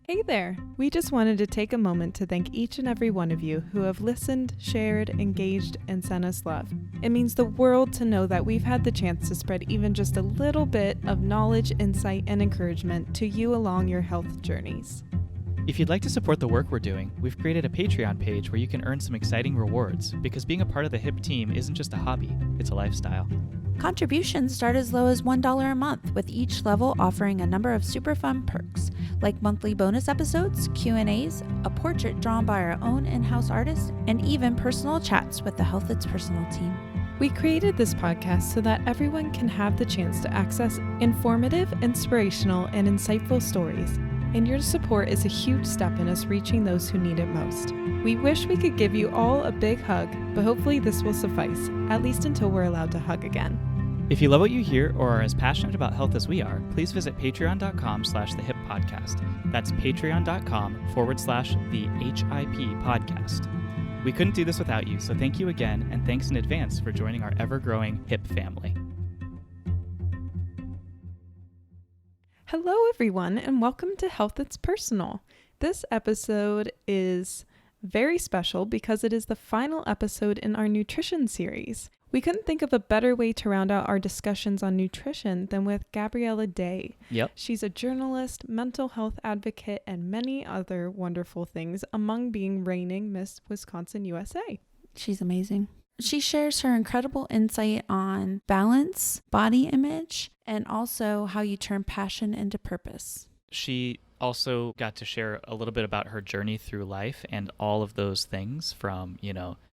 Hey there! We just wanted to take a moment to thank each and every one of you who have listened, shared, engaged, and sent us love. It means the world to know that we've had the chance to spread even just a little bit of knowledge, insight, and encouragement to you along your health journeys. If you'd like to support the work we're doing, we've created a Patreon page where you can earn some exciting rewards, because being a part of the HIP team isn't just a hobby, it's a lifestyle. Contributions start as low as $1 a month, with each level offering a number of super fun perks, like monthly bonus episodes, Q&As, a portrait drawn by our own in-house artist, and even personal chats with the Health It's Personal team. We created this podcast so that everyone can have the chance to access informative, inspirational, and insightful stories, and your support is a huge step in us reaching those who need it most. We wish we could give you all a big hug, but hopefully this will suffice, at least until we're allowed to hug again. If you love what you hear or are as passionate about health as we are, please visit patreon.com/thehip podcast. That's patreon.com/thehip podcast. We couldn't do this without you, so thank you again, and thanks in advance for joining our ever-growing HIP family. Hello everyone, and welcome to Health It's Personal. This episode is very special because it is the final episode in our nutrition series. We couldn't think of a better way to round out our discussions on nutrition than with Gabriella Deyi. Yep. She's a journalist, mental health advocate, and many other wonderful things, among being reigning Miss Wisconsin USA. She's amazing. She shares her incredible insight on balance, body image, and also how you turn passion into purpose. She also got to share a little bit about her journey through life and all of those things from,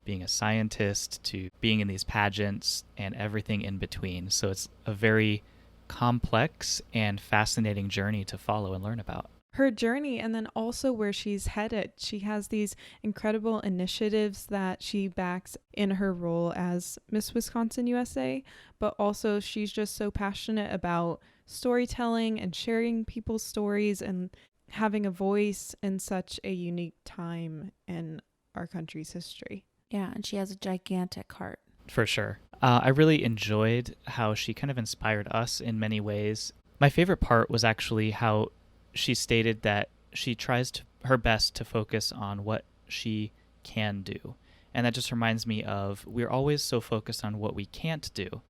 being a scientist to being in these pageants and everything in between. So it's a very complex and fascinating journey to follow and learn about. Her journey, and then also where she's headed. She has these incredible initiatives that she backs in her role as Miss Wisconsin USA, but also she's just so passionate about storytelling and sharing people's stories and having a voice in such a unique time in our country's history. Yeah, and she has a gigantic heart. For sure. I really enjoyed how she kind of inspired us in many ways. My favorite part was actually how she stated that she tries her best to focus on what she can do. And that just reminds me of, we're always so focused on what we can't do,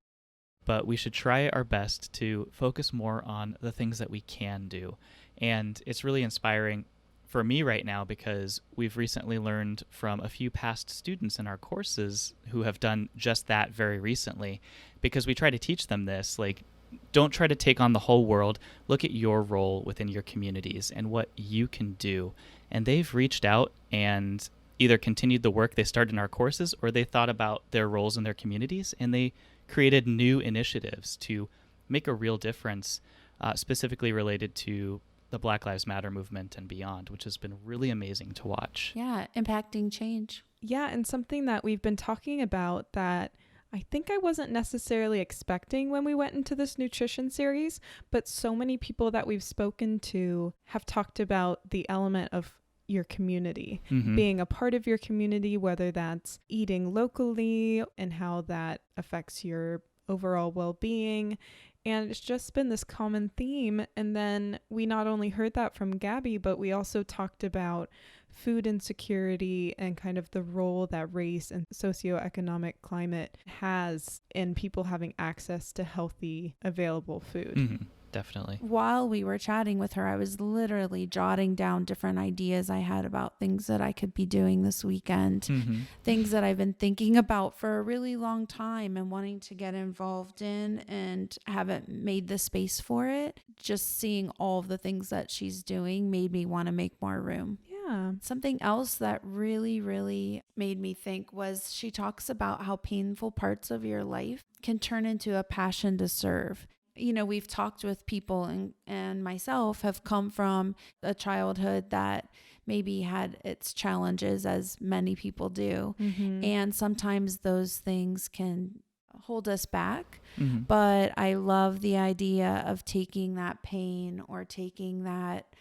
but we should try our best to focus more on the things that we can do. And it's really inspiring for me right now because we've recently learned from a few past students in our courses who have done just that very recently, because we try to teach them this, like, don't try to take on the whole world. Look at your role within your communities and what you can do. And they've reached out and either continued the work they started in our courses, or they thought about their roles in their communities and they created new initiatives to make a real difference, specifically related to the Black Lives Matter movement and beyond, which has been really amazing to watch. Yeah, impacting change. Yeah, and something that we've been talking about that I think I wasn't necessarily expecting when we went into this nutrition series, but so many people that we've spoken to have talked about the element of your community, being a part of your community, whether that's eating locally and how that affects your overall well-being. And it's just been this common theme. And then we not only heard that from Gabby, but we also talked about food insecurity and kind of the role that race and socioeconomic climate has in people having access to healthy, available food. Definitely. While we were chatting with her, I was literally jotting down different ideas I had about things that I could be doing this weekend, things that I've been thinking about for a really long time and wanting to get involved in and haven't made the space for it. Just seeing all of the things that she's doing made me want to make more room. Yeah. Something else that really, really made me think was she talks about how painful parts of your life can turn into a passion to serve. We've talked with people and myself have come from a childhood that maybe had its challenges, as many people do. And sometimes those things can hold us back. But I love the idea of taking that pain or taking that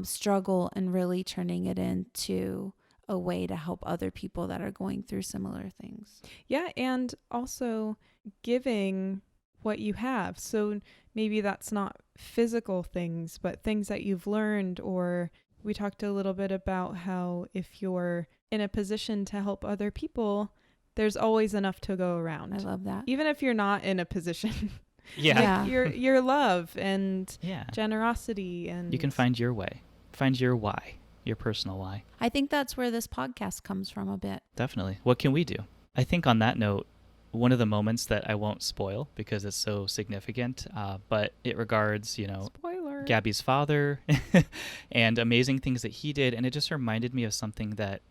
struggle and really turning it into a way to help other people that are going through similar things. Yeah. And also giving what you have. So maybe that's not physical things, but things that you've learned or We talked a little bit about how if you're in a position to help other people, there's always enough to go around. I love that. Even if you're not in a position. Yeah. Your love and Yeah. generosity, and You can find your way. Find your why, your personal why. I think that's where this podcast comes from a bit. Definitely. What can we do? I think on that note, one of the moments that I won't spoil because it's so significant, but it regards, spoiler. Gabby's father and amazing things that he did. And it just reminded me of something that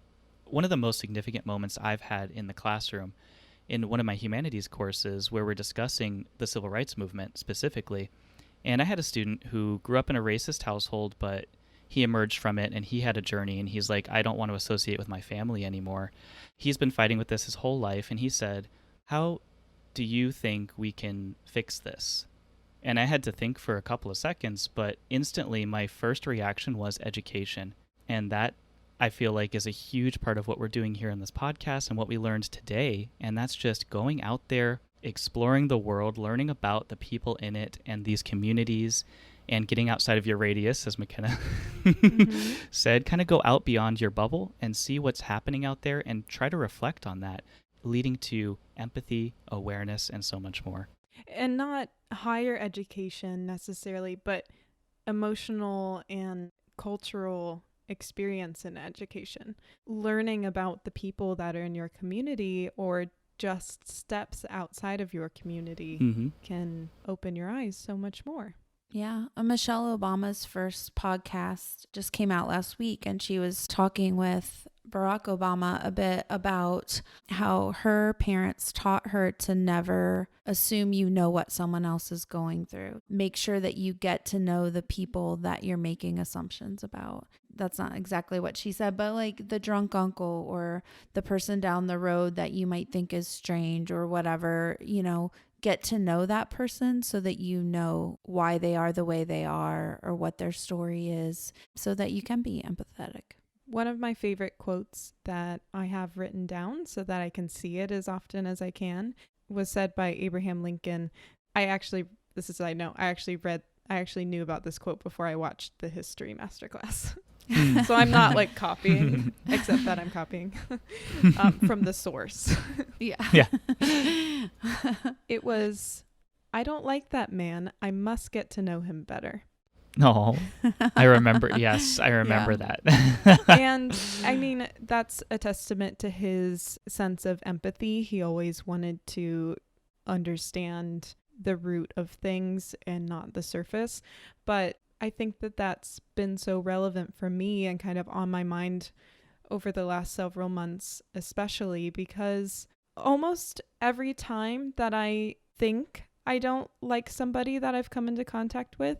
one of the most significant moments I've had in the classroom in one of my humanities courses where we're discussing the civil rights movement specifically. And I had a student who grew up in a racist household, but he emerged from it and he had a journey, and he's like, I don't want to associate with my family anymore. He's been fighting with this his whole life, and he said, how do you think we can fix this? And I had to think for a couple of seconds, but instantly my first reaction was education. And that, I feel like, is a huge part of what we're doing here in this podcast and what we learned today. And that's just going out there, exploring the world, learning about the people in it and these communities, and getting outside of your radius, as McKenna said. Kind of go out beyond your bubble and see what's happening out there and try to reflect on that, leading to empathy, awareness, and so much more. And not higher education necessarily, but emotional and cultural experience in education. Learning about the people that are in your community or just steps outside of your community can open your eyes so much more. Yeah. Michelle Obama's first podcast just came out last week, and she was talking with Barack Obama a bit about how her parents taught her to never assume you know what someone else is going through. Make sure that you get to know the people that you're making assumptions about. That's not exactly what she said, but like the drunk uncle or the person down the road that you might think is strange or whatever, get to know that person so that you know why they are the way they are or what their story is, so that you can be empathetic. One of my favorite quotes that I have written down so that I can see it as often as I can was said by Abraham Lincoln. I actually knew about this quote before I watched the history masterclass. So I'm not like copying, except that I'm copying from the source. Yeah. It was, I don't like that man. I must get to know him better. No, I remember. Yes, I remember that. And I mean, that's a testament to his sense of empathy. He always wanted to understand the root of things and not the surface. But I think that that's been so relevant for me and kind of on my mind over the last several months, especially because almost every time that I think I don't like somebody that I've come into contact with,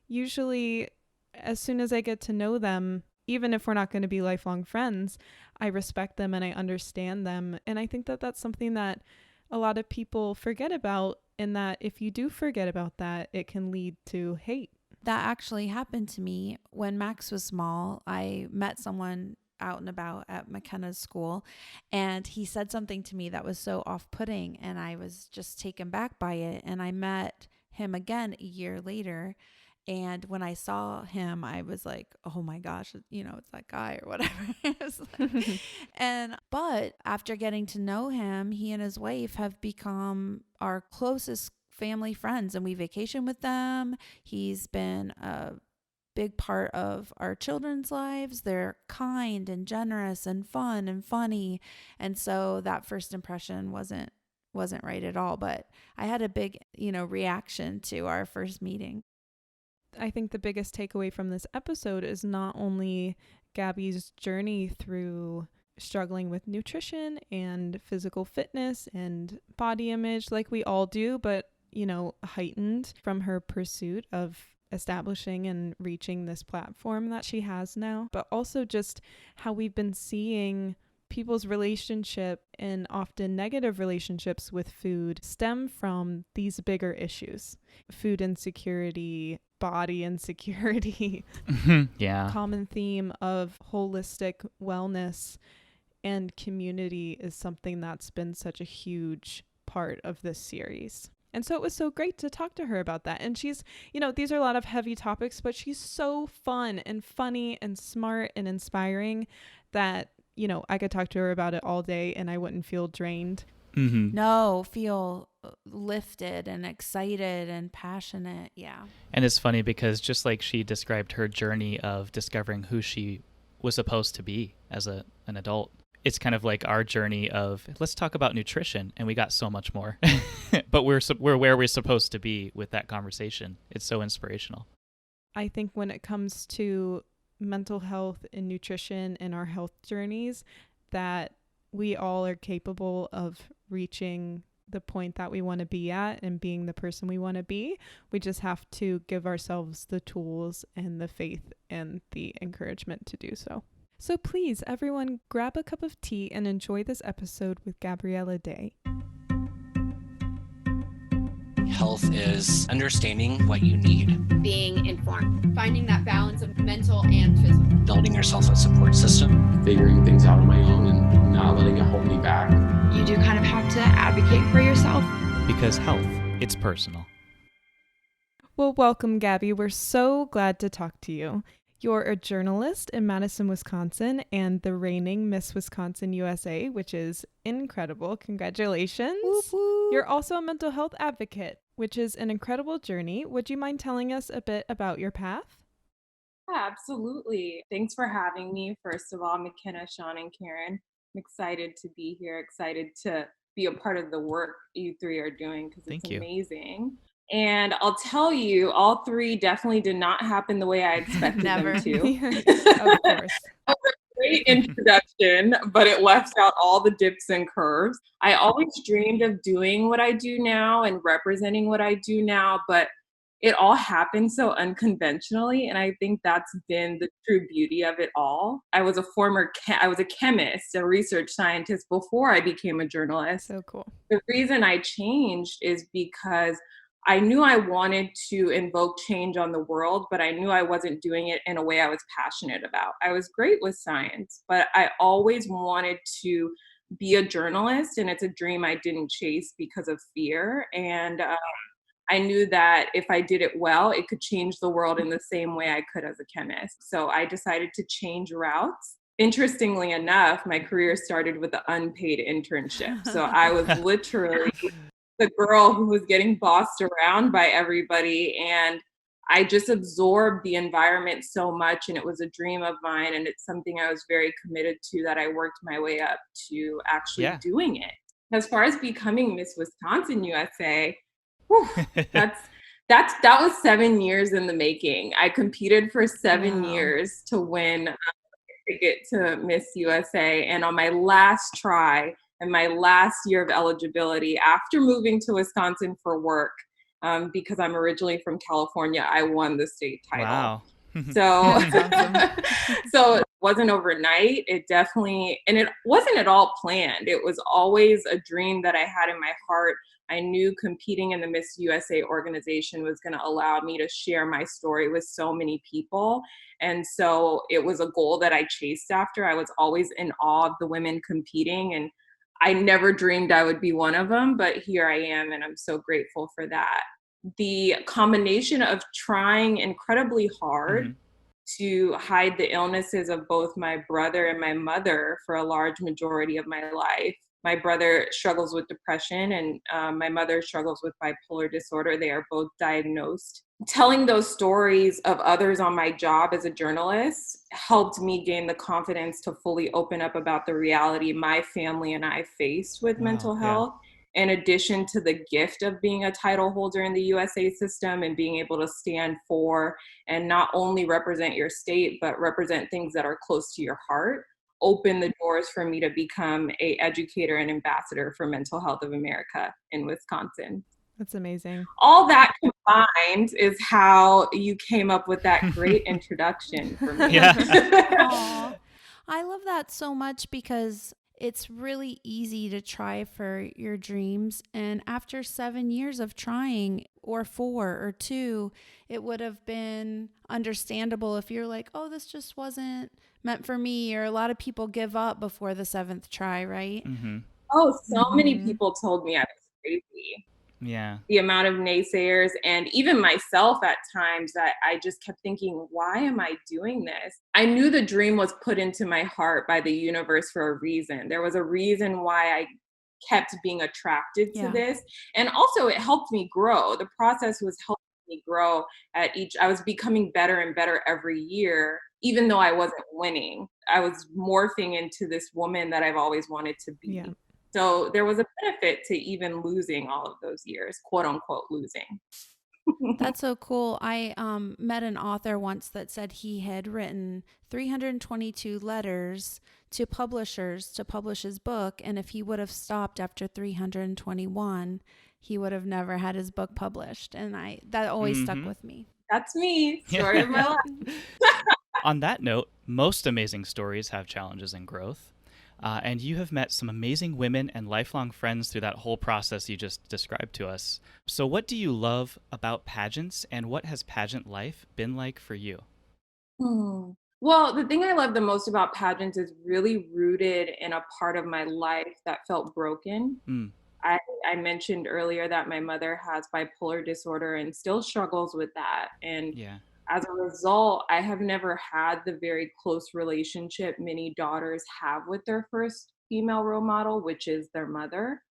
usually as soon as I get to know them, even if we're not going to be lifelong friends, I respect them and I understand them. And I think that that's something that a lot of people forget about, and that if you do forget about that, it can lead to hate. That actually happened to me when Max was small. I met someone out and about at McKenna's school, and he said something to me that was so off-putting, and I was just taken back by it. And I met him again a year later, and when I saw him, I was like, oh my gosh, it's that guy or whatever. But after getting to know him, he and his wife have become our closest family friends, and we vacation with them. He's been a big part of our children's lives. They're kind and generous and fun and funny. And so that first impression wasn't right at all, but I had a big, reaction to our first meeting. I think the biggest takeaway from this episode is not only Gabby's journey through struggling with nutrition and physical fitness and body image like we all do, but heightened from her pursuit of establishing and reaching this platform that she has now, but also just how we've been seeing people's relationship and often negative relationships with food stem from these bigger issues: food insecurity, body insecurity, common theme of holistic wellness and community is something that's been such a huge part of this series. And so it was so great to talk to her about that. And she's, these are a lot of heavy topics, but she's so fun and funny and smart and inspiring that, I could talk to her about it all day and I wouldn't feel drained. Mm-hmm. No, feel lifted and excited and passionate. Yeah. And it's funny because just like she described her journey of discovering who she was supposed to be as an adult, it's kind of like our journey of let's talk about nutrition, and we got so much more. But we're where we're supposed to be with that conversation. It's so inspirational. I think when it comes to mental health and nutrition and our health journeys, that we all are capable of reaching the point that we want to be at and being the person we want to be. We just have to give ourselves the tools and the faith and the encouragement to do so. So please, everyone, grab a cup of tea and enjoy this episode with Gabriella Deyi. Health is understanding what you need, being informed, finding that balance of mental and physical, building yourself a support system, figuring things out on my own and not letting it hold me back. You do kind of have to advocate for yourself. Because health, it's personal. Well, welcome, Gabby. We're so glad to talk to you. You're a journalist in Madison, Wisconsin, and the reigning Miss Wisconsin USA, which is incredible. Congratulations. Whoop, whoop. You're also a mental health advocate, which is an incredible journey. Would you mind telling us a bit about your path? Yeah, absolutely. Thanks for having me. First of all, McKenna, Sean, and Karen. I'm excited to be here, excited to be a part of the work you three are doing because it's amazing. And I'll tell you, all three definitely did not happen the way I expected them to. Of course. That was a great introduction, but it left out all the dips and curves. I always dreamed of doing what I do now and representing what I do now, but it all happened so unconventionally, and I think that's been the true beauty of it all. I was a chemist, a research scientist before I became a journalist. So cool. The reason I changed is because I knew I wanted to invoke change on the world, but I knew I wasn't doing it in a way I was passionate about. I was great with science, but I always wanted to be a journalist, and it's a dream I didn't chase because of fear. And I knew that if I did it well, it could change the world in the same way I could as a chemist. So I decided to change routes. Interestingly enough, my career started with an unpaid internship. So I was literally the girl who was getting bossed around by everybody. And I just absorbed the environment so much. And it was a dream of mine. And it's something I was very committed to, that I worked my way up to actually doing it. As far as becoming Miss Wisconsin USA, that was 7 years in the making. I competed for 7 years to win a ticket to Miss USA. And on my last try and my last year of eligibility, after moving to Wisconsin for work, because I'm originally from California, I won the state title. Wow. So, so it wasn't overnight. It wasn't at all planned. It was always a dream that I had in my heart. I knew competing in the Miss USA organization was going to allow me to share my story with so many people. And so it was a goal that I chased after. I was always in awe of the women competing, and I never dreamed I would be one of them, but here I am, and I'm so grateful for that. The combination of trying incredibly hard to hide the illnesses of both my brother and my mother for a large majority of my life. My brother struggles with depression, and my mother struggles with bipolar disorder. They are both diagnosed. Telling those stories of others on my job as a journalist helped me gain the confidence to fully open up about the reality my family and I faced with mental health. In addition to the gift of being a title holder in the USA system and being able to stand for and not only represent your state, but represent things that are close to your heart, open the doors for me to become an educator and ambassador for Mental Health of America in Wisconsin. That's amazing. All that combined is how you came up with that great introduction for me. Aw. I love that so much because it's really easy to try for your dreams. And after 7 years of trying, or 4 or 2, it would have been understandable if you're like, oh, this just wasn't meant for me. Or a lot of people give up before the 7th try, right? Oh, so many people told me I was crazy. Yeah. The amount of naysayers, and even myself at times, that I just kept thinking, why am I doing this? I knew the dream was put into my heart by the universe for a reason. There was a reason why I kept being attracted to Yeah. this. And also it helped me grow. The process was helping me grow I was becoming better and better every year, even though I wasn't winning. I was morphing into this woman that I've always wanted to be. Yeah. So there was a benefit to even losing all of those years, quote unquote, losing. That's so cool. I met an author once that said he had written 322 letters to publishers to publish his book. And if he would have stopped after 321, he would have never had his book published. And that always stuck with me. That's me. Story of my life. On that note, most amazing stories have challenges and growth. And you have met some amazing women and lifelong friends through that whole process you just described to us. So what do you love about pageants, and what has pageant life been like for you? Well, the thing I love the most about pageants is really rooted in a part of my life that felt broken. Mm. I mentioned earlier that my mother has bipolar disorder and still struggles with that. And Yeah. as a result, I have never had the very close relationship many daughters have with their first female role model, which is their mother.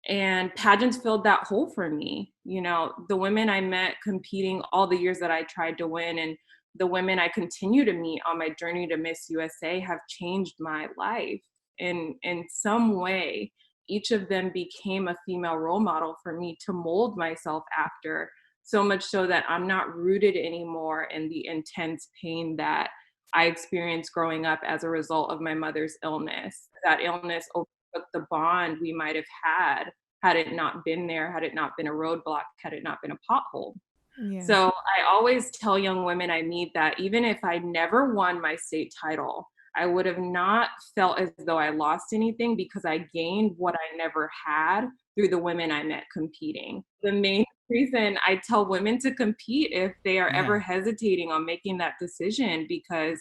And pageants filled that hole for me. You know, the women I met competing all the years that I tried to win, and the women I continue to meet on my journey to Miss USA have changed my life in some way. Each of them became a female role model for me to mold myself after, so much so that I'm not rooted anymore in the intense pain that I experienced growing up as a result of my mother's illness. That illness overtook the bond we might have had it not been there, had it not been a roadblock, had it not been a pothole. Yeah. So I always tell young women I meet that even if I never won my state title, I would have not felt as though I lost anything, because I gained what I never had through the women I met competing. The main reason I tell women to compete if they are ever hesitating on making that decision, because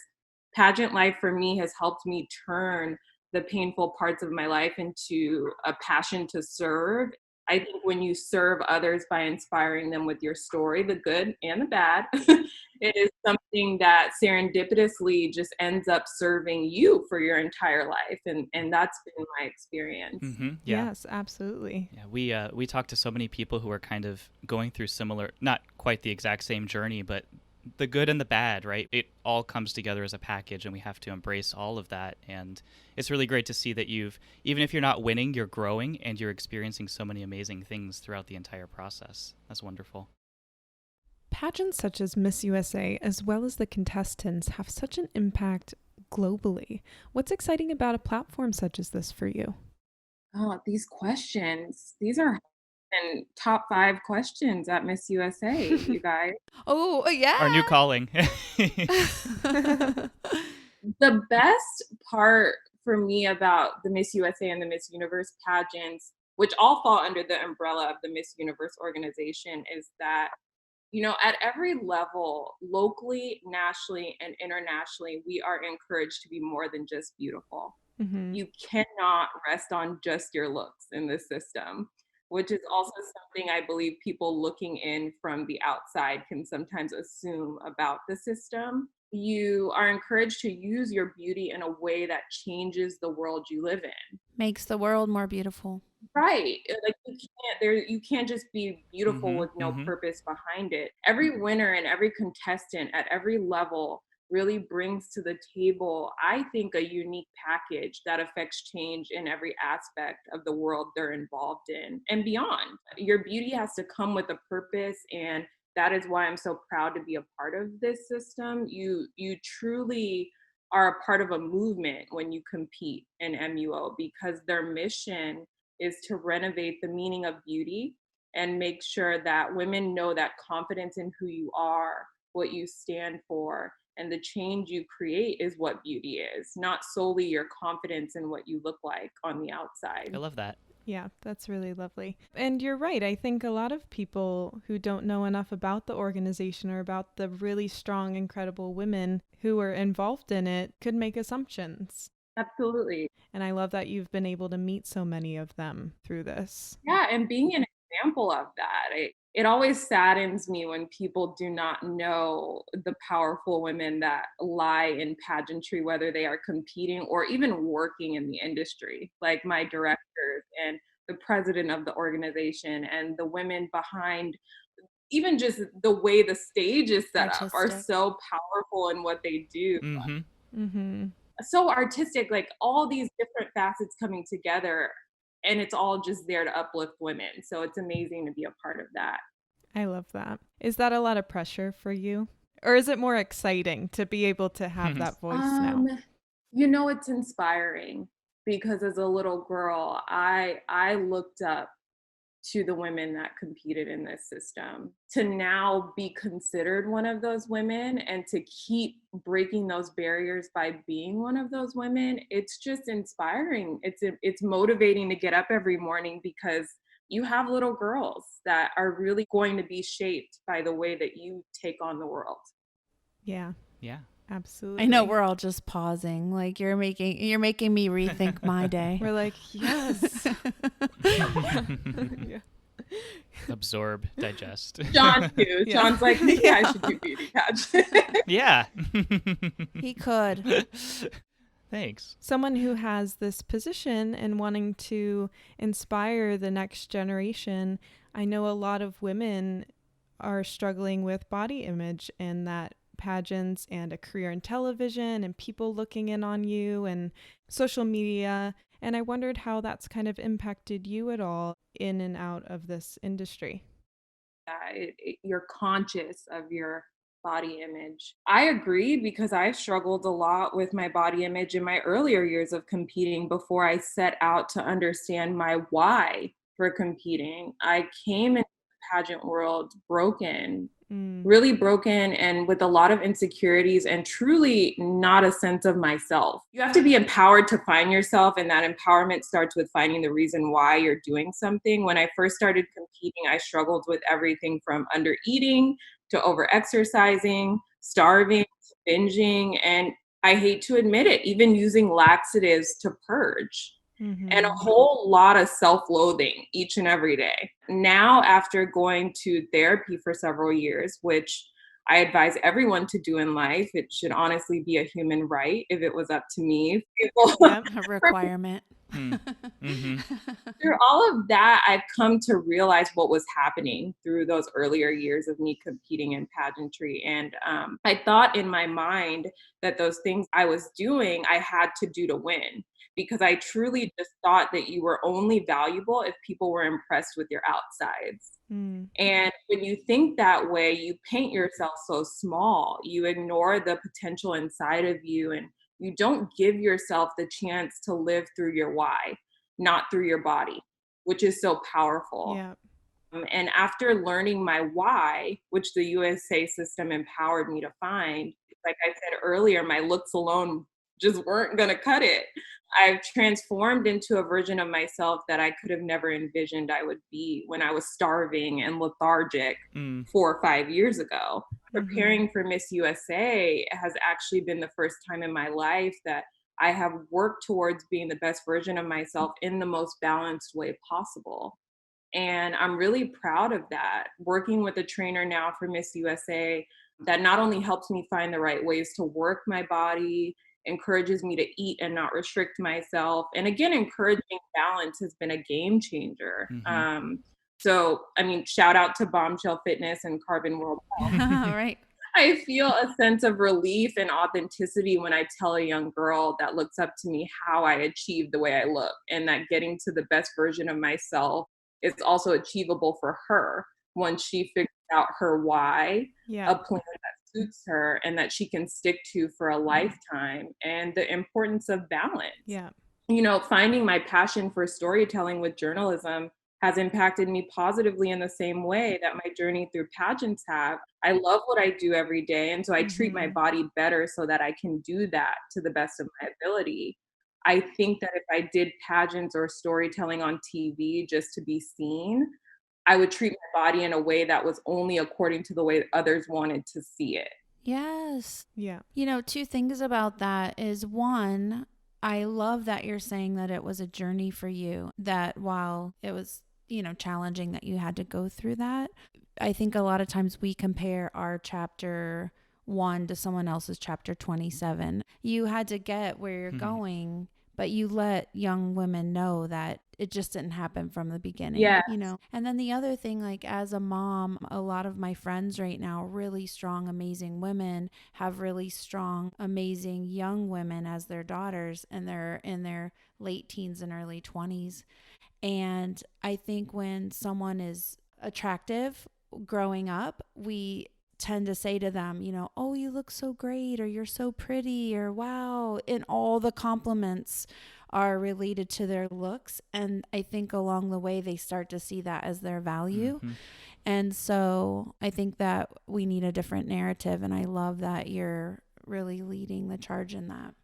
pageant life for me has helped me turn the painful parts of my life into a passion to serve. I think when you serve others by inspiring them with your story, the good and the bad, it is something that serendipitously just ends up serving you for your entire life. And that's been my experience. Mm-hmm. Yeah. Yes, absolutely. Yeah, we talked to so many people who are kind of going through similar, not quite the exact same journey, but the good and the bad, right? It all comes together as a package, and we have to embrace all of that. And it's really great to see that even if you're not winning, you're growing and you're experiencing so many amazing things throughout the entire process. That's wonderful. Pageants such as Miss USA, as well as the contestants, have such an impact globally. What's exciting about a platform such as this for you? Oh, these questions. These are top 5 questions at Miss USA, you guys. Oh, yeah. Our new calling. The best part for me about the Miss USA and the Miss Universe pageants, which all fall under the umbrella of the Miss Universe organization, is that, you know, at every level, locally, nationally, and internationally, we are encouraged to be more than just beautiful. Mm-hmm. You cannot rest on just your looks in this system, which is also something I believe people looking in from the outside can sometimes assume about the system. You are encouraged to use your beauty in a way that changes the world you live in. Makes the world more beautiful. Right. Like you can't just be beautiful with no purpose behind it. Every winner and every contestant at every level really brings to the table, I think, a unique package that affects change in every aspect of the world they're involved in and beyond. Your beauty has to come with a purpose, and that is why I'm so proud to be a part of this system. You truly are a part of a movement when you compete in MUO, because their mission is to renovate the meaning of beauty and make sure that women know that confidence in who you are, what you stand for, and the change you create is what beauty is, not solely your confidence in what you look like on the outside. I love that. Yeah, that's really lovely. And you're right. I think a lot of people who don't know enough about the organization or about the really strong, incredible women who are involved in it could make assumptions. Absolutely. And I love that you've been able to meet so many of them through this. Yeah, and being an example of that. It always saddens me when people do not know the powerful women that lie in pageantry, whether they are competing or even working in the industry, like my directors and the president of the organization and the women behind. Even just the way the stage is set up are so powerful in what they do. So artistic, like all these different facets coming together, and it's all just there to uplift women. So it's amazing to be a part of that. I love that. Is that a lot of pressure for you? Or is it more exciting to be able to have that voice now? It's inspiring because as a little girl, I looked up to the women that competed in this system. To now be considered one of those women and to keep breaking those barriers by being one of those women, it's just inspiring. It's motivating to get up every morning because you have little girls that are really going to be shaped by the way that you take on the world. Yeah. Yeah. Absolutely. I know we're all just pausing. Like you're making me rethink my day. We're like, yes. Yeah. Absorb, digest. John too. Yeah. John's like, maybe I should do beauty pageant. Yeah. He could. Thanks. Someone who has this position and wanting to inspire the next generation, I know a lot of women are struggling with body image and that pageants and a career in television and people looking in on you and social media. And I wondered how that's kind of impacted you at all in and out of this industry. You're conscious of your body image. I agree because I struggled a lot with my body image in my earlier years of competing before I set out to understand my why for competing. I came into the pageant world broken. Really broken and with a lot of insecurities and truly not a sense of myself. You have to be empowered to find yourself, and that empowerment starts with finding the reason why you're doing something. When I first started competing, I struggled with everything from under eating to over exercising, starving, to binging, and I hate to admit it, even using laxatives to purge. And a whole lot of self-loathing each and every day. Now, after going to therapy for several years, which I advise everyone to do in life, it should honestly be a human right if it was up to me. A requirement. Through all of that, I've come to realize what was happening through those earlier years of me competing in pageantry. And I thought in my mind that those things I was doing, I had to do to win. Because I truly just thought that you were only valuable if people were impressed with your outsides. And when you think that way, you paint yourself so small. You ignore the potential inside of you and you don't give yourself the chance to live through your why, not through your body, which is so powerful. Yeah. And after learning my why, which the USA system empowered me to find, like I said earlier, my looks alone just weren't going to cut it. I've transformed into a version of myself that I could have never envisioned I would be when I was starving and lethargic 4 or 5 years ago. Preparing for Miss USA has actually been the first time in my life that I have worked towards being the best version of myself in the most balanced way possible. And I'm really proud of that. Working with a trainer now for Miss USA that not only helps me find the right ways to work my body, encourages me to eat and not restrict myself. And again, encouraging balance has been a game changer. So, I mean, shout out to Bombshell Fitness and Carbon World Health. All right. I feel a sense of relief and authenticity when I tell a young girl that looks up to me how I achieved the way I look, and that getting to the best version of myself is also achievable for her once she figures out her why, a plan that suits her and that she can stick to for a lifetime, and the importance of balance. Finding my passion for storytelling with journalism has impacted me positively in the same way that my journey through pageants have. I love what I do every day, and so I treat my body better so that I can do that to the best of my ability. I think that if I did pageants or storytelling on TV just to be seen, I would treat my body in a way that was only according to the way others wanted to see it. Yes. Yeah. Two things about that is, one, I love that you're saying that it was a journey for you, that while it was challenging that you had to go through that. I think a lot of times we compare our chapter 1 to someone else's chapter 27. You had to get where you're going, but you let young women know that it just didn't happen from the beginning, Yeah. And then the other thing, like as a mom, a lot of my friends right now, really strong, amazing women, have really strong, amazing young women as their daughters, and they're in their late teens and early 20s. And I think when someone is attractive growing up, we tend to say to them, oh, you look so great, or you're so pretty, or wow. And all the compliments are related to their looks. And I think along the way, they start to see that as their value. And so I think that we need a different narrative. And I love that you're really leading the charge in that.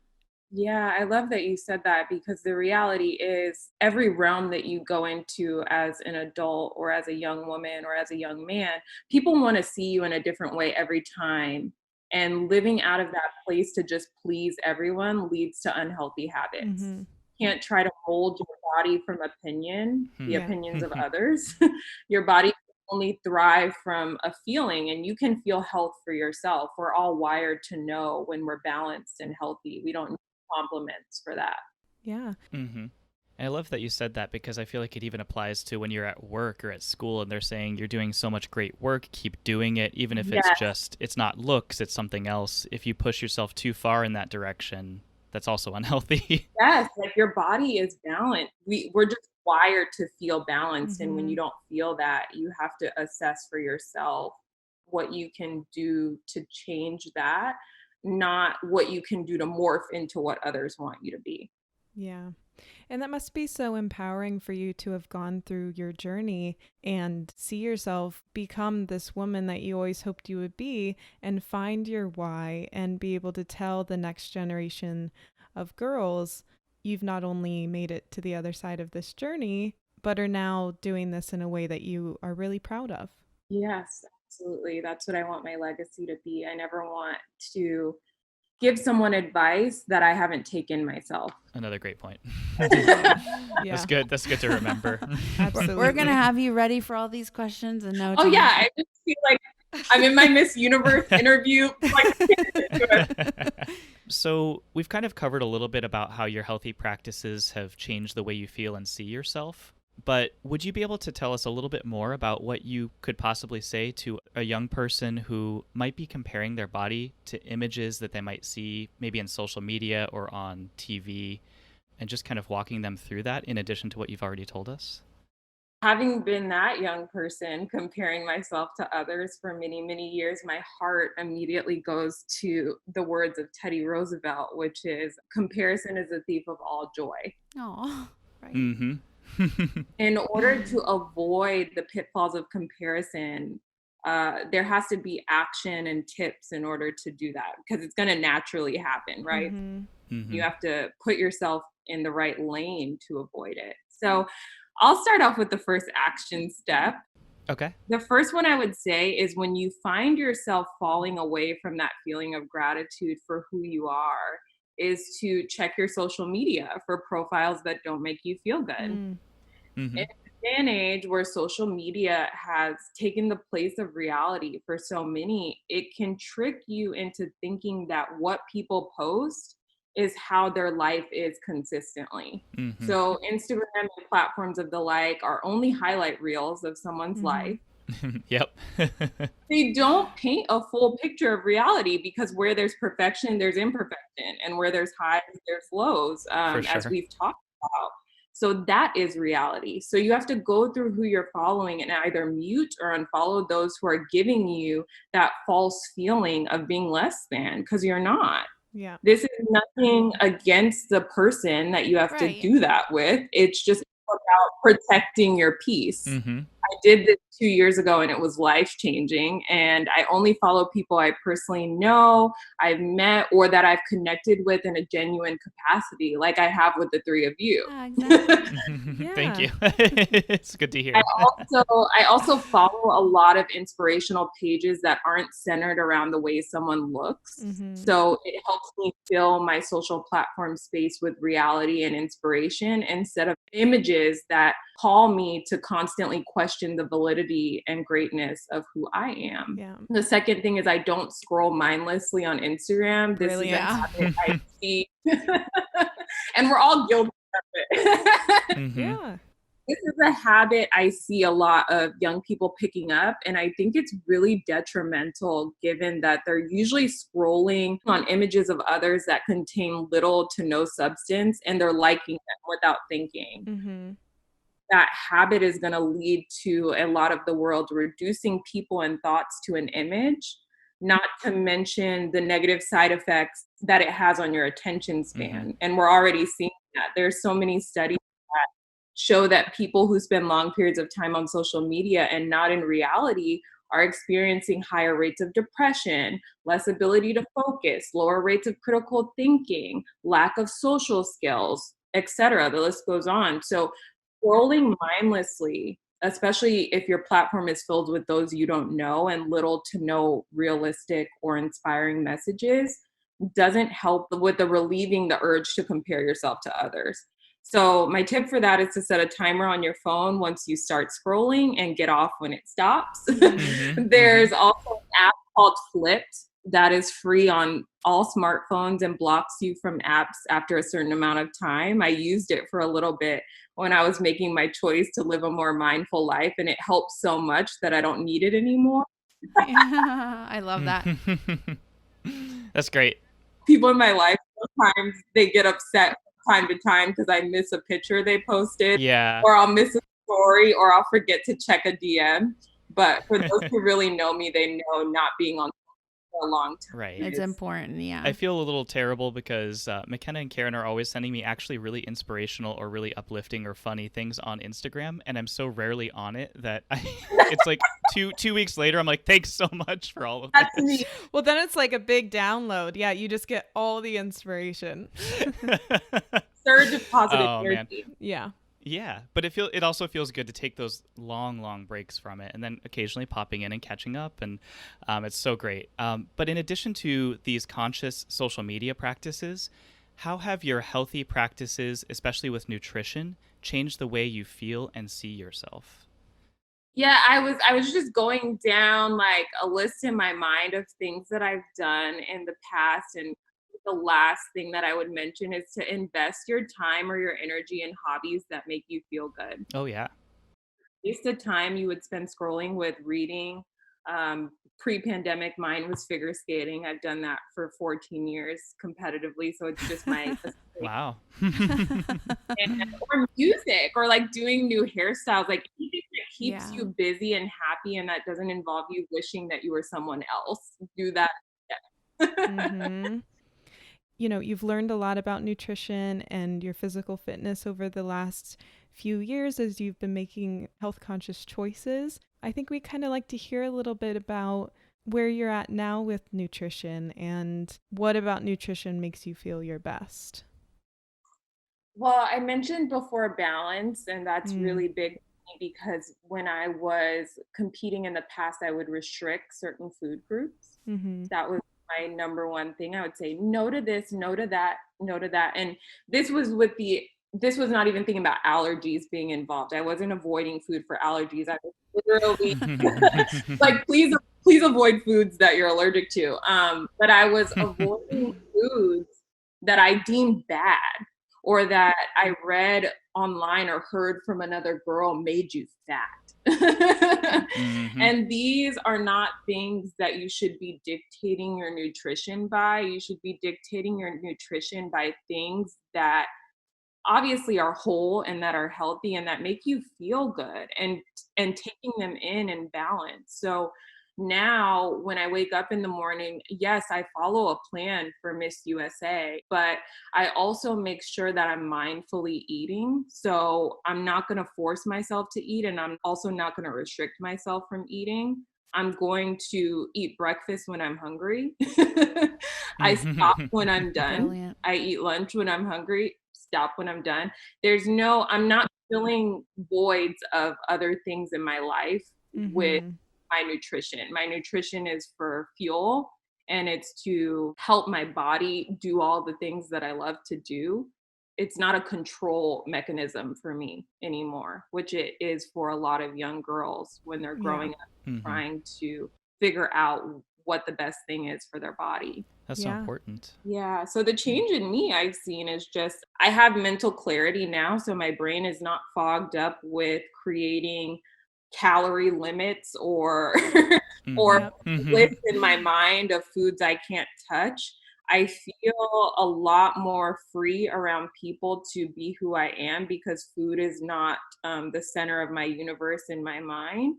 Yeah, I love that you said that, because the reality is every realm that you go into as an adult or as a young woman or as a young man, people want to see you in a different way every time. And living out of that place to just please everyone leads to unhealthy habits. Can't try to mold your body from the opinions of others. Your body can only thrive from a feeling, and you can feel health for yourself. We're all wired to know when we're balanced and healthy. We don't compliments for that. Yeah. I love that you said that, because I feel like it even applies to when you're at work or at school and they're saying you're doing so much great work, keep doing it, even if it's not looks, it's something else. If you push yourself too far in that direction, that's also unhealthy. Yes, like your body is balanced. We're just wired to feel balanced. And when you don't feel that, you have to assess for yourself what you can do to change that, not what you can do to morph into what others want you to be. Yeah. And that must be so empowering for you to have gone through your journey and see yourself become this woman that you always hoped you would be, and find your why and be able to tell the next generation of girls, you've not only made it to the other side of this journey, but are now doing this in a way that you are really proud of. Yes, absolutely. That's what I want my legacy to be. I never want to give someone advice that I haven't taken myself. Another great point. Yeah. That's good. That's good to remember. Absolutely. We're going to have you ready for all these questions and no Oh time. yeah, I just feel like I'm in my Miss Universe interview. So we've kind of covered a little bit about how your healthy practices have changed the way you feel and see yourself. But would you be able to tell us a little bit more about what you could possibly say to a young person who might be comparing their body to images that they might see maybe in social media or on TV, and just kind of walking them through that in addition to what you've already told us? Having been that young person comparing myself to others for many, many years, my heart immediately goes to the words of Teddy Roosevelt, which is, comparison is a thief of all joy. Oh, right. In order to avoid the pitfalls of comparison, there has to be action and tips in order to do that, because it's going to naturally happen, right? You have to put yourself in the right lane to avoid it. So I'll start off with the first action step. Okay. The first one I would say is, when you find yourself falling away from that feeling of gratitude for who you are, is to check your social media for profiles that don't make you feel good. In this day and age where social media has taken the place of reality for so many, it can trick you into thinking that what people post is how their life is consistently. So Instagram and platforms of the like are only highlight reels of someone's life. Yep. They don't paint a full picture of reality, because where there's perfection, there's imperfection, and where there's highs, there's lows, as we've talked about. So that is reality. So you have to go through who you're following and either mute or unfollow those who are giving you that false feeling of being less than, because you're not. Yeah. This is nothing against the person that you have to do that with. It's just about protecting your peace. I did this 2 years ago, and it was life changing. And I only follow people I personally know, I've met, or that I've connected with in a genuine capacity, like I have with the three of you. Yeah, exactly. Thank Yeah. you. It's good to hear. I also follow a lot of inspirational pages that aren't centered around the way someone looks. So it helps me fill my social platform space with reality and inspiration instead of images that call me to constantly question the validity and greatness of who I am. Yeah. The second thing is I don't scroll mindlessly on Instagram. This Brilliant. is a habit I see. And we're all guilty of it. Yeah. This is a habit I see a lot of young people picking up, and I think it's really detrimental given that they're usually scrolling on images of others that contain little to no substance, and they're liking them without thinking. That habit is going to lead to a lot of the world reducing people and thoughts to an image, not to mention the negative side effects that it has on your attention span. And we're already seeing that. There's so many studies that show that people who spend long periods of time on social media and not in reality are experiencing higher rates of depression, less ability to focus, lower rates of critical thinking, lack of social skills, etc. The list goes on. So scrolling mindlessly, especially if your platform is filled with those you don't know and little to no realistic or inspiring messages, doesn't help with the relieving the urge to compare yourself to others. So my tip for that is to set a timer on your phone once you start scrolling and get off when it stops. There's also an app called Flipped that is free on all smartphones and blocks you from apps after a certain amount of time. I used it for a little bit when I was making my choice to live a more mindful life, and it helps so much that I don't need it anymore. Yeah, I love that. That's great. People in my life, sometimes they get upset from time to time because I miss a picture they posted, Yeah. or I'll miss a story, or I'll forget to check a DM. But for those who really know me, they know not being on for a long time. Right. It's important, yeah. I feel a little terrible because McKenna and Karen are always sending me actually really inspirational or really uplifting or funny things on Instagram, and I'm so rarely on it that it's like two weeks later, I'm like, thanks so much for all of That's this. me. Well, then it's like a big download. Yeah, you just get all the inspiration. Surge of positive Oh, man. energy. Yeah. Yeah, but it also feels good to take those long breaks from it and then occasionally popping in and catching up, and it's so great. But in addition to these conscious social media practices, how have your healthy practices, especially with nutrition, changed the way you feel and see yourself? Yeah, I was just going down like a list in my mind of things that I've done in the past, and the last thing that I would mention is to invest your time or your energy in hobbies that make you feel good. Oh, yeah. Waste of time you would spend scrolling with reading. Pre-pandemic, mine was figure skating. I've done that for 14 years competitively, so it's just my Wow. or music, or like doing new hairstyles, like anything that keeps Yeah. you busy and happy and that doesn't involve you wishing that you were someone else. Do that. You know, you've learned a lot about nutrition and your physical fitness over the last few years as you've been making health conscious choices. I think we kind of like to hear a little bit about where you're at now with nutrition and what about nutrition makes you feel your best. Well, I mentioned before balance, and that's really big for me because when I was competing in the past, I would restrict certain food groups. That was my number one thing. I would say no to this, no to that, no to that. And this was not even thinking about allergies being involved. I wasn't avoiding food for allergies. I was literally like, please avoid foods that you're allergic to. But I was avoiding foods that I deemed bad, or that I read online or heard from another girl made you fat. And these are not things that you should be dictating your nutrition by. You should be dictating your nutrition by things that obviously are whole and that are healthy and that make you feel good, and taking them in balance. So Now, when I wake up in the morning, yes, I follow a plan for Miss USA, but I also make sure that I'm mindfully eating. So I'm not going to force myself to eat, and I'm also not going to restrict myself from eating. I'm going to eat breakfast when I'm hungry. I stop when I'm done. Brilliant. I eat lunch when I'm hungry, stop when I'm done. I'm not filling voids of other things in my life with my nutrition. My nutrition is for fuel, and it's to help my body do all the things that I love to do. It's not a control mechanism for me anymore, which it is for a lot of young girls when they're growing up trying to figure out what the best thing is for their body. That's so important. Yeah. So the change in me I've seen is just I have mental clarity now. So my brain is not fogged up with creating calorie limits or or lists in my mind of foods I can't touch. I feel a lot more free around people to be who I am because food is not the center of my universe in my mind.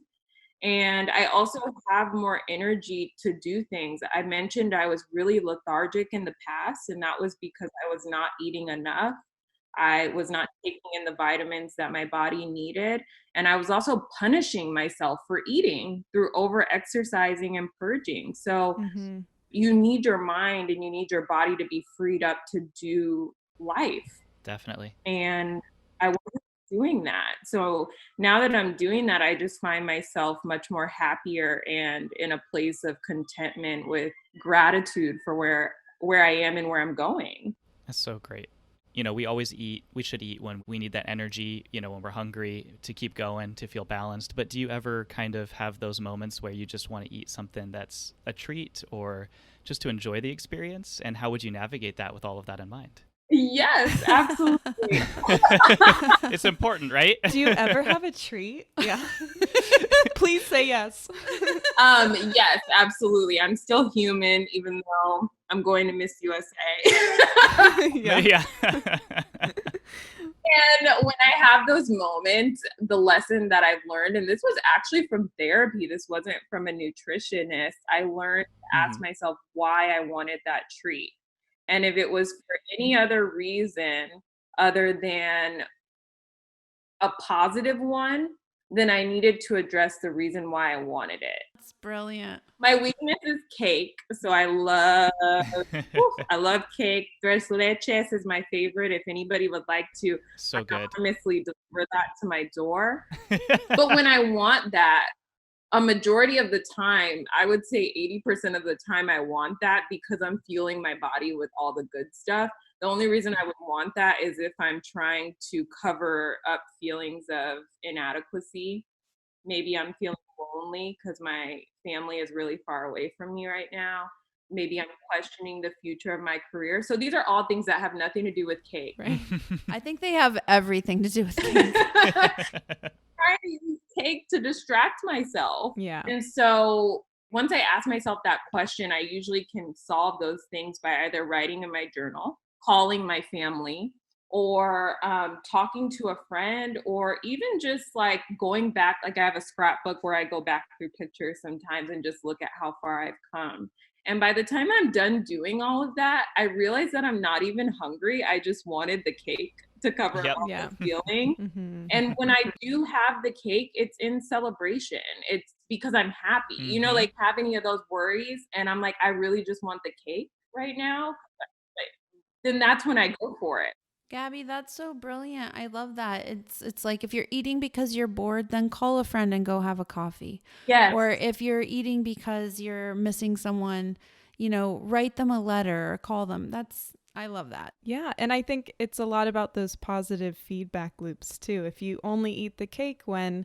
And I also have more energy to do things. I mentioned I was really lethargic in the past, and that was because I was not eating enough. I was not taking in the vitamins that my body needed. And I was also punishing myself for eating through over exercising and purging. So you need your mind and you need your body to be freed up to do life. Definitely. And I wasn't doing that. So now that I'm doing that, I just find myself much more happier and in a place of contentment with gratitude for where I am and where I'm going. That's so great. We should eat when we need that energy, when we're hungry to keep going, to feel balanced. But do you ever kind of have those moments where you just want to eat something that's a treat or just to enjoy the experience? And how would you navigate that with all of that in mind? Yes, absolutely. It's important, right? Do you ever have a treat? Yeah. Please say yes. Yes, absolutely. I'm still human, even though I'm going to Miss USA. Yeah. And when I have those moments, the lesson that I've learned, and this was actually from therapy, this wasn't from a nutritionist, I learned to ask myself why I wanted that treat. And if it was for any other reason other than a positive one, then I needed to address the reason why I wanted it. That's brilliant. My weakness is cake. So I love cake. Tres leches is my favorite. If anybody would like to anonymously deliver that to my door. But when I want that, a majority of the time, I would say 80% of the time I want that because I'm fueling my body with all the good stuff. The only reason I would want that is if I'm trying to cover up feelings of inadequacy. Maybe I'm feeling lonely because my family is really far away from me right now. Maybe I'm questioning the future of my career. So these are all things that have nothing to do with cake. Right. I think they have everything to do with cake. Trying to use cake to distract myself. Yeah. And so once I ask myself that question, I usually can solve those things by either writing in my journal, calling my family, or talking to a friend, or even just like going back. Like I have a scrapbook where I go back through pictures sometimes and just look at how far I've come. And by the time I'm done doing all of that, I realize that I'm not even hungry. I just wanted the cake to cover all the feeling. And when I do have the cake, it's in celebration. It's because I'm happy, like have any of those worries. And I'm like, I really just want the cake right now. Then that's when I go for it. Gabby, that's so brilliant. I love that. It's like if you're eating because you're bored, then call a friend and go have a coffee. Yes. Or if you're eating because you're missing someone, write them a letter or call them. I love that. Yeah. And I think it's a lot about those positive feedback loops too. If you only eat the cake when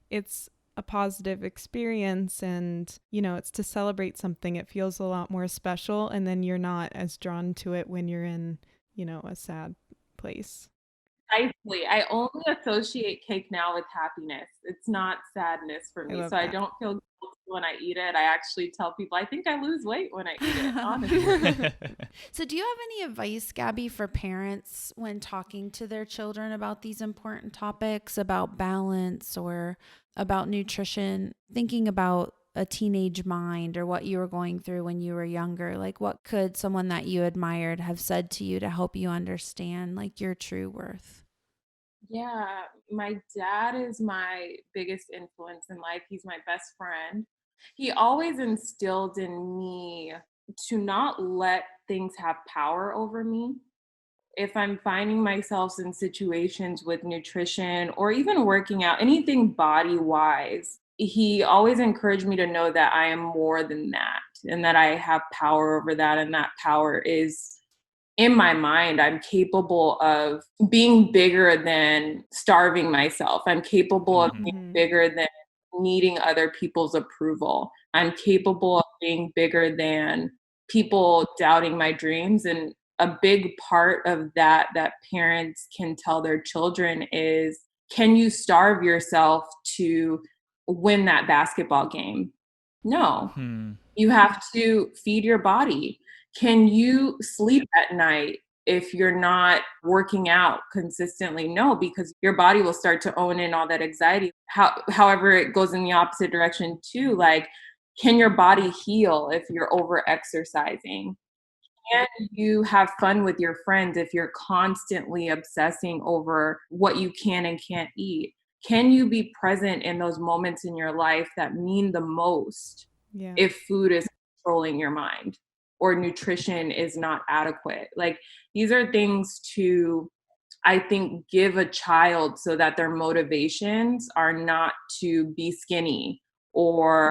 it's a positive experience and, it's to celebrate something, it feels a lot more special. And then you're not as drawn to it when you're in, a sad place. I only associate cake now with happiness. It's not sadness for me. So I don't feel guilty when I eat it. I actually tell people I think I lose weight when I eat it, honestly. So do you have any advice, Gabby, for parents when talking to their children about these important topics, about balance or about nutrition, thinking about a teenage mind or what you were going through when you were younger? Like, what could someone that you admired have said to you to help you understand like your true worth? Yeah, my dad is my biggest influence in life. He's my best friend. He always instilled in me to not let things have power over me. If I'm finding myself in situations with nutrition or even working out, anything body wise, he always encouraged me to know that I am more than that and that I have power over that. And that power is in my mind. I'm capable of being bigger than starving myself. I'm capable of being bigger than needing other people's approval. I'm capable of being bigger than people doubting my dreams. And a big part of that parents can tell their children is, can you starve yourself to win that basketball game? No. You have to feed your body. Can you sleep at night if you're not working out consistently? No, because your body will start to own in all that anxiety. However, it goes in the opposite direction too. Like, can your body heal if you're over exercising? Can you have fun with your friends if you're constantly obsessing over what you can and can't eat? Can you be present in those moments in your life that mean the most Yeah. if food is controlling your mind or nutrition is not adequate? Like, these are things to, I think, give a child so that their motivations are not to be skinny or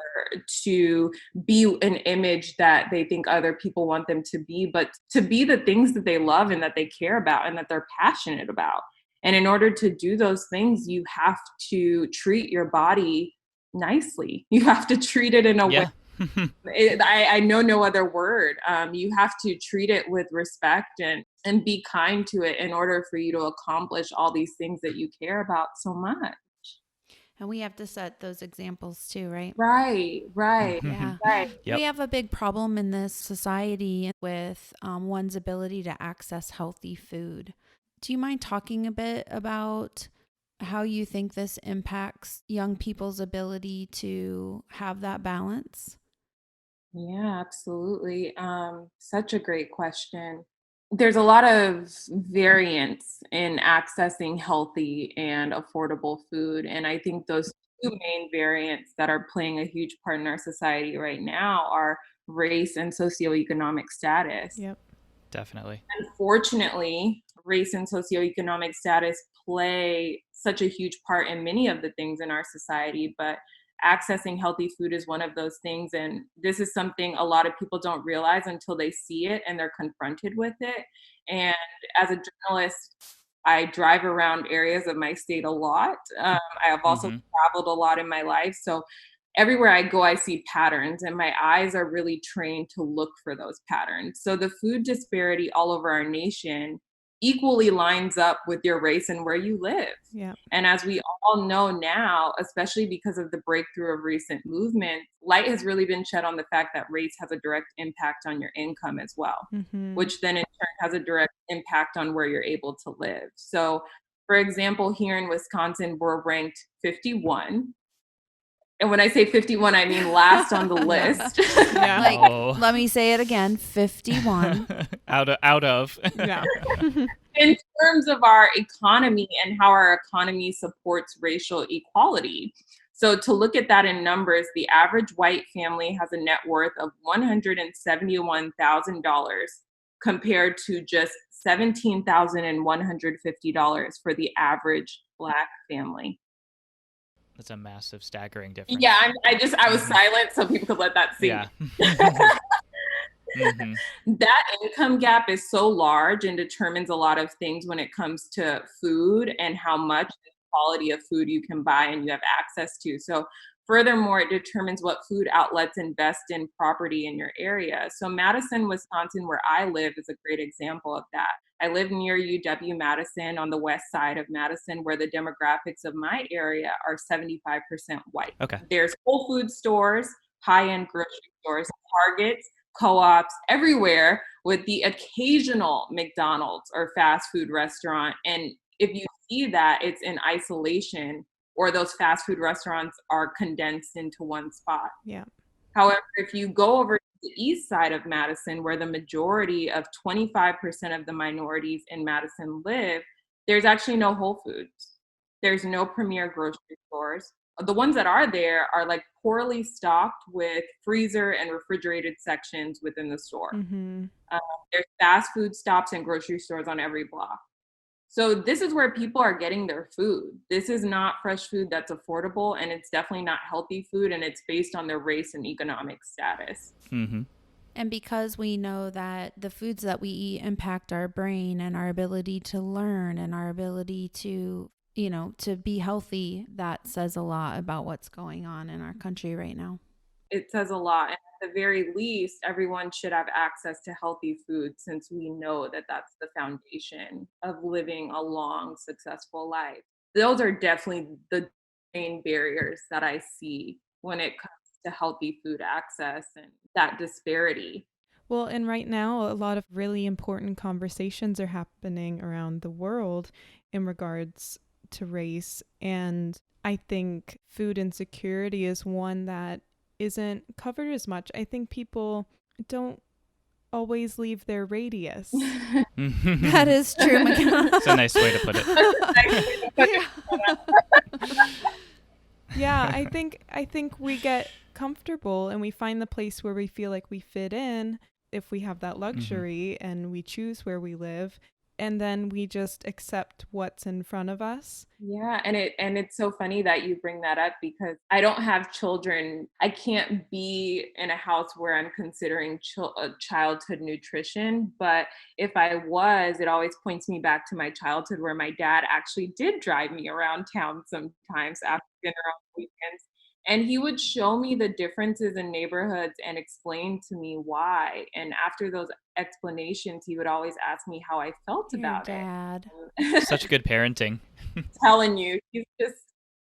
to be an image that they think other people want them to be, but to be the things that they love and that they care about and that they're passionate about. And in order to do those things, you have to treat your body nicely. You have to treat it in a way. I know no other word. You have to treat it with respect and be kind to it in order for you to accomplish all these things that you care about so much. And we have to set those examples too, right? Right. Yeah. Right. Yep. We have a big problem in this society with one's ability to access healthy food. Do you mind talking a bit about how you think this impacts young people's ability to have that balance? Yeah, absolutely. Such a great question. There's a lot of variance in accessing healthy and affordable food. And I think those two main variants that are playing a huge part in our society right now are race and socioeconomic status. Yep. Definitely. Unfortunately, race and socioeconomic status play such a huge part in many of the things in our society, but accessing healthy food is one of those things. And this is something a lot of people don't realize until they see it and they're confronted with it. And as a journalist, I drive around areas of my state a lot. I have also traveled a lot in my life. So everywhere I go, I see patterns, and my eyes are really trained to look for those patterns. So the food disparity all over our nation equally lines up with your race and where you live. Yeah. And as we all know now, especially because of the breakthrough of recent movements, light has really been shed on the fact that race has a direct impact on your income as well, which then in turn has a direct impact on where you're able to live. So, for example, here in Wisconsin, we're ranked 51. And when I say 51, I mean last on the list. Yeah. Like, let me say it again, 51. out of. Yeah. In terms of our economy and how our economy supports racial equality. So to look at that in numbers, the average white family has a net worth of $171,000 compared to just $17,150 for the average Black family. That's a massive, staggering difference. Yeah, I was silent so people could let that sink. Yeah. That income gap is so large and determines a lot of things when it comes to food and how much quality of food you can buy and you have access to. So furthermore, it determines what food outlets invest in property in your area. So Madison, Wisconsin, where I live, is a great example of that. I live near UW-Madison on the west side of Madison, where the demographics of my area are 75% white. Okay. There's Whole Food stores, high-end grocery stores, Targets, co-ops everywhere, with the occasional McDonald's or fast food restaurant. And if you see that, it's in isolation or those fast food restaurants are condensed into one spot. Yeah. However, if you go over to the east side of Madison, where the majority of 25% of the minorities in Madison live, there's actually no Whole Foods. There's no premier grocery stores. The ones that are there are like poorly stocked with freezer and refrigerated sections within the store. Mm-hmm. There's fast food stops and grocery stores on every block. So this is where people are getting their food. This is not fresh food that's affordable, and it's definitely not healthy food, and it's based on their race and economic status. Mm-hmm. And because we know that the foods that we eat impact our brain and our ability to learn and our ability to, to be healthy, that says a lot about what's going on in our country right now. It says a lot. And at the very least, everyone should have access to healthy food, since we know that that's the foundation of living a long, successful life. Those are definitely the main barriers that I see when it comes to healthy food access and that disparity. Well, and right now, a lot of really important conversations are happening around the world in regards to race. And I think food insecurity is one that isn't covered as much. I think people don't always leave their radius. That is true, McKenna. That's a nice way to put it. Yeah, I think we get comfortable and we find the place where we feel like we fit in if we have that luxury and we choose where we live, and then we just accept what's in front of us. Yeah, and it's so funny that you bring that up, because I don't have children. I can't be in a house where I'm considering childhood nutrition, but if I was, it always points me back to my childhood, where my dad actually did drive me around town sometimes after dinner on weekends. And he would show me the differences in neighborhoods and explain to me why. And after those explanations, he would always ask me how I felt about Dad. it. Such good parenting. Telling you, he's just,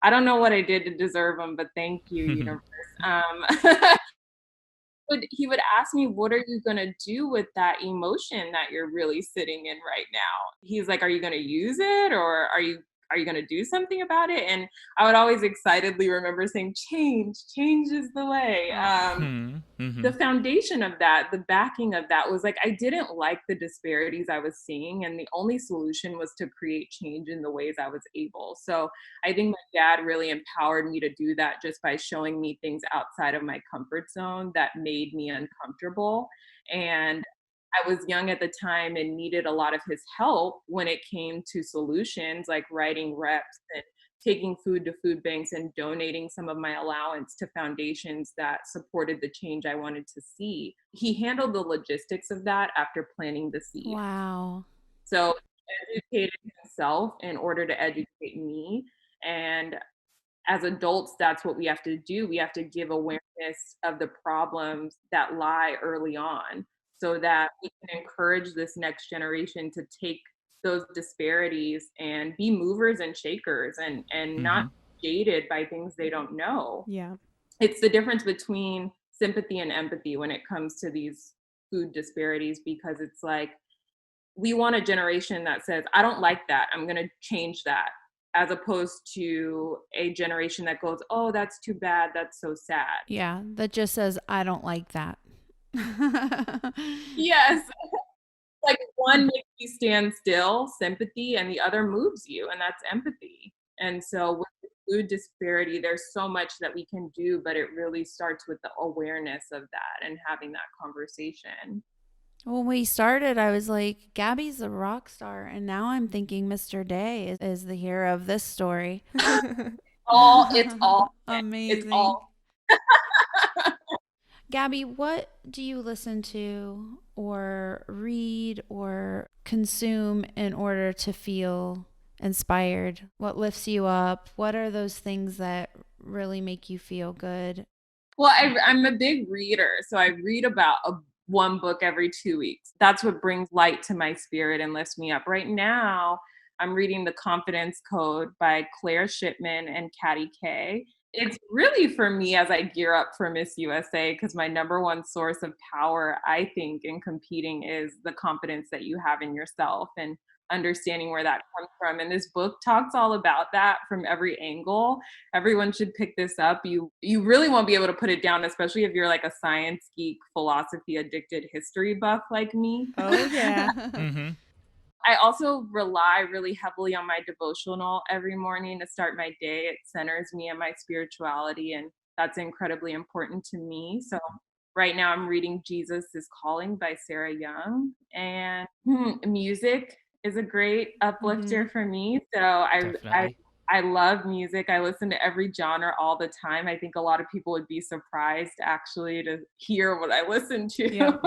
I don't know what I did to deserve him, but thank you, universe. But he would ask me, what are you going to do with that emotion that you're really sitting in right now? He's like, are you going to use it, or are you going to do something about it? And I would always excitedly remember saying, change is the way. The foundation of that, the backing of that was like, I didn't like the disparities I was seeing, and the only solution was to create change in the ways I was able. So I think my dad really empowered me to do that, just by showing me things outside of my comfort zone that made me uncomfortable. And I was young at the time and needed a lot of his help when it came to solutions, like writing reps and taking food to food banks and donating some of my allowance to foundations that supported the change I wanted to see. He handled the logistics of that after planting the seed. Wow. So he educated himself in order to educate me. And as adults, that's what we have to do. We have to give awareness of the problems that lie early on, so that we can encourage this next generation to take those disparities and be movers and shakers, and not jaded by things they don't know. Yeah. It's the difference between sympathy and empathy when it comes to these food disparities, because it's like, we want a generation that says, I don't like that, I'm going to change that, as opposed to a generation that goes, oh, that's too bad, that's so sad. Yeah, that just says, I don't like that. Yes. Like, one makes you stand still, sympathy, and the other moves you, and that's empathy. And so with the food disparity, there's so much that we can do, but it really starts with the awareness of that and having that conversation. When we started, I was like, Gabby's a rock star. And now I'm thinking Mr. Day is the hero of this story. It's all amazing. It's all. Gabby, what do you listen to or read or consume in order to feel inspired? What lifts you up? What are those things that really make you feel good? Well, I'm a big reader, so I read about one book every 2 weeks. That's what brings light to my spirit and lifts me up. Right now, I'm reading The Confidence Code by Claire Shipman and Katty Kay. It's really for me as I gear up for Miss USA, because my number one source of power, I think, in competing is the confidence that you have in yourself and understanding where that comes from. And this book talks all about that from every angle. Everyone should pick this up. You really won't be able to put it down, especially if you're like a science geek, philosophy addicted history buff like me. Oh, yeah. Mm-hmm. I also rely really heavily on my devotional every morning to start my day. It centers me in my spirituality, and that's incredibly important to me. So right now I'm reading Jesus is Calling by Sarah Young, and music is a great uplifter for me. So Definitely. I love music. I listen to every genre all the time. I think a lot of people would be surprised actually to hear what I listen to. Yep.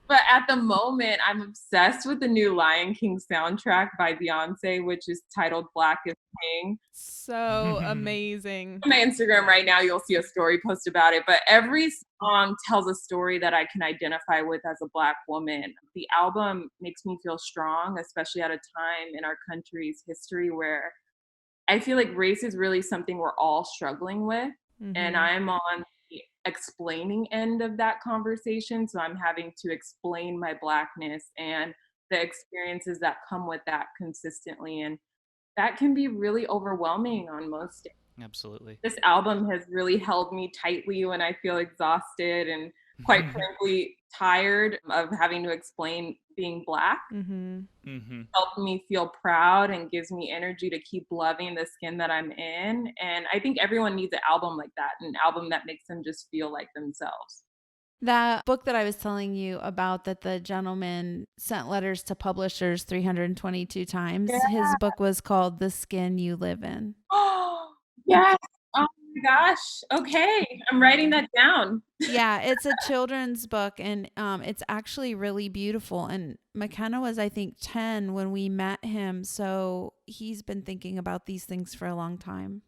But at the moment, I'm obsessed with the new Lion King soundtrack by Beyonce, which is titled Black is King. So amazing. On my Instagram right now, you'll see a story post about it. But every song tells a story that I can identify with as a Black woman. The album makes me feel strong, especially at a time in our country's history where I feel like race is really something we're all struggling with. And I'm on the explaining end of that conversation. So I'm having to explain my Blackness and the experiences that come with that consistently. And that can be really overwhelming on most days. Absolutely. This album has really held me tightly when I feel exhausted and quite frankly tired of having to explain being Black. Helped me feel proud and gives me energy to keep loving the skin that I'm in. And I think everyone needs an album like that, an album that makes them just feel like themselves. That book that I was telling you about, that the gentleman sent letters to publishers 322 times, his book was called The Skin You Live In. Oh, yes. Oh my gosh. Okay. I'm writing that down. Yeah, it's a children's book, and it's actually really beautiful. And McKenna was, I think, 10 when we met him. So he's been thinking about these things for a long time.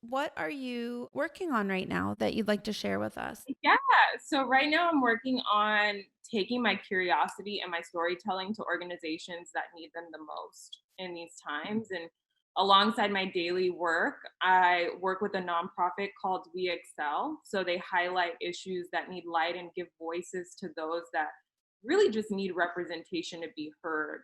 What are you working on right now that you'd like to share with us? Yeah. So right now I'm working on taking my curiosity and my storytelling to organizations that need them the most in these times. And alongside my daily work, I work with a nonprofit called We Excel. So they highlight issues that need light and give voices to those that really just need representation to be heard.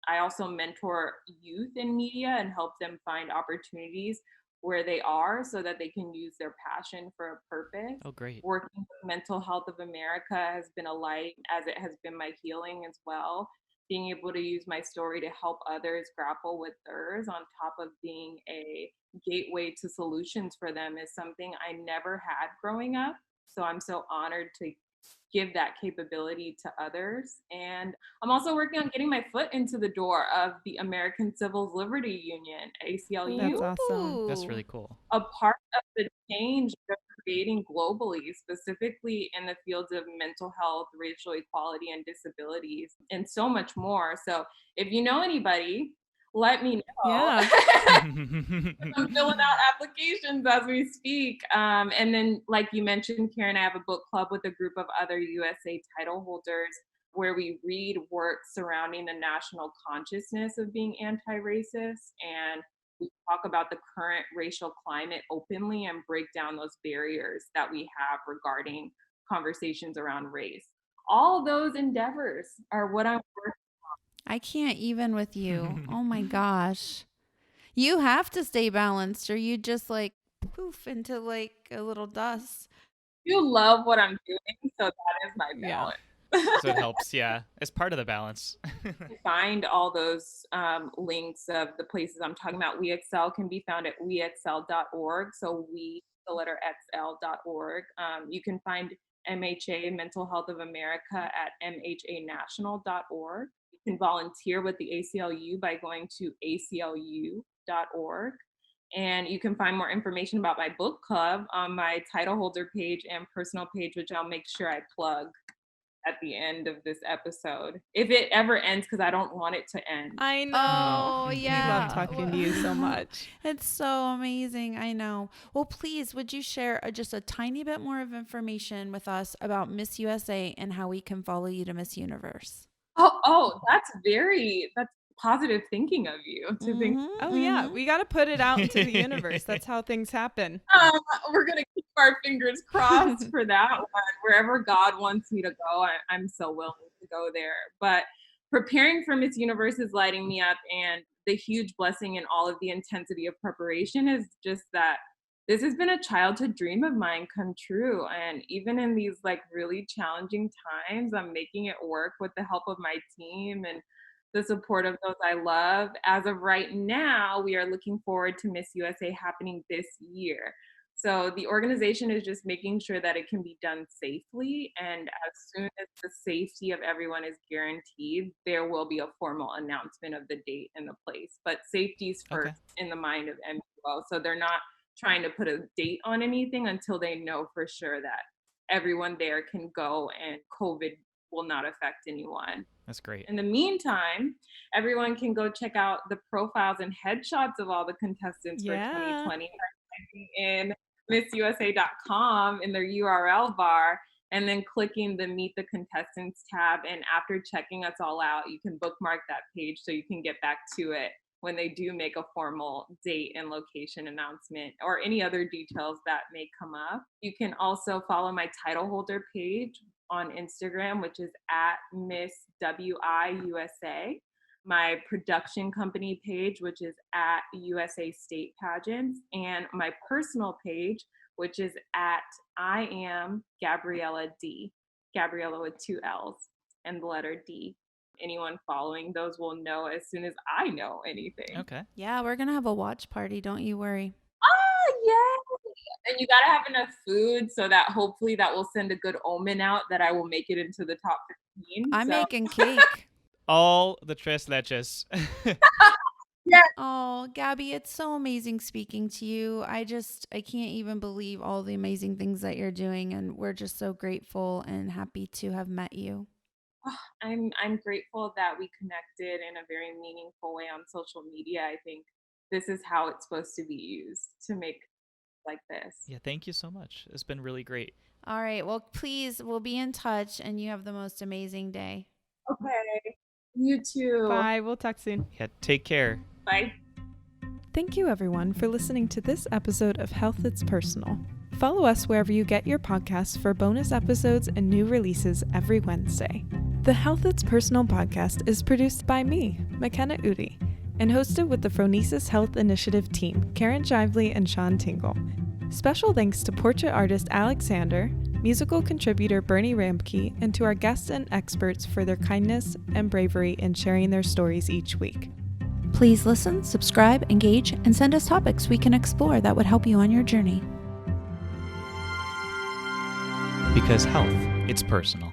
I also mentor youth in media and help them find opportunities where they are so that they can use their passion for a purpose. Oh, great. Working with Mental Health of America has been a light, as it has been my healing as well. Being able to use my story to help others grapple with theirs on top of being a gateway to solutions for them is something I never had growing up. So I'm so honored to give that capability to others. And I'm also working on getting my foot into the door of the American Civil Liberties Union, ACLU. That's awesome. That's really cool. A part of the change that we're creating globally, specifically in the fields of mental health, racial equality, and disabilities, and so much more. So if you know anybody, let me know. Yeah. I'm filling out applications as we speak. And then, like you mentioned, Karen, I have a book club with a group of other USA title holders where we read works surrounding the national consciousness of being anti-racist, and we talk about the current racial climate openly and break down those barriers that we have regarding conversations around race. All those endeavors are what I'm working. I can't even with you. Oh my gosh. You have to stay balanced or you just like poof into like a little dust. You love what I'm doing, so that is my balance. So it helps, yeah. It's part of the balance. Find all those links of the places I'm talking about. We Excel can be found at weexcel.org. So we, the letter xl.org. You can find MHA, Mental Health of America, at mhanational.org. You can volunteer with the ACLU by going to aclu.org. And you can find more information about my book club on my title holder page and personal page, which I'll make sure I plug at the end of this episode, if it ever ends, because I don't want it to end. I know. Oh, yeah. We love talking to you so much. It's so amazing. I know. Well, please, would you share just a tiny bit more of information with us about Miss USA and how we can follow you to Miss Universe? Oh, that's positive thinking of you to think, Oh yeah, we got to put it out into the universe. That's how things happen. we're going to keep our fingers crossed for that one. Wherever God wants me to go, I'm so willing to go there. But preparing for Miss Universe is lighting me up, and the huge blessing in all of the intensity of preparation is just that this has been a childhood dream of mine come true. And even in these like really challenging times, I'm making it work with the help of my team and the support of those I love. As of right now, we are looking forward to Miss USA happening this year. So the organization is just making sure that it can be done safely. And as soon as the safety of everyone is guaranteed, there will be a formal announcement of the date and the place. But safety is first in the mind of MUO. So they're not trying to put a date on anything until they know for sure that everyone there can go and COVID will not affect anyone. That's great. In the meantime, everyone can go check out the profiles and headshots of all the contestants for 2020 in missusa.com in their URL bar, and then clicking the Meet the Contestants tab. And after checking us all out, you can bookmark that page so you can get back to it when they do make a formal date and location announcement or any other details that may come up. You can also follow my title holder page on Instagram, which is at Miss WI USA, my production company page, which is at USA State Pageants, and my personal page, which is at I am Gabriella D, Gabriella with 2 L's and the letter D. Anyone following those will know as soon as I know anything. Okay. Yeah, we're going to have a watch party. Don't you worry. And you got to have enough food so that hopefully that will send a good omen out that I will make it into the top 15. I'm making cake. All the tres leches. Oh, Gabby, it's so amazing speaking to you. I can't even believe all the amazing things that you're doing. And we're just so grateful and happy to have met you. I'm grateful that we connected in a very meaningful way on social media. I think this is how it's supposed to be used to make like this. Yeah, thank you so much. It's been really great. All right. Well, please, we'll be in touch, and you have the most amazing day. Okay. You too. Bye. We'll talk soon. Yeah, take care. Bye. Thank you, everyone, for listening to this episode of Health That's Personal. Follow us wherever you get your podcasts for bonus episodes and new releases every Wednesday. The Health That's Personal podcast is produced by me, McKenna Udi, and hosted with the Phronesis Health Initiative team, Karen Jively and Sean Tingle. Special thanks to portrait artist Alexander, musical contributor Bernie Ramke, and to our guests and experts for their kindness and bravery in sharing their stories each week. Please listen, subscribe, engage, and send us topics we can explore that would help you on your journey. Because health, it's personal.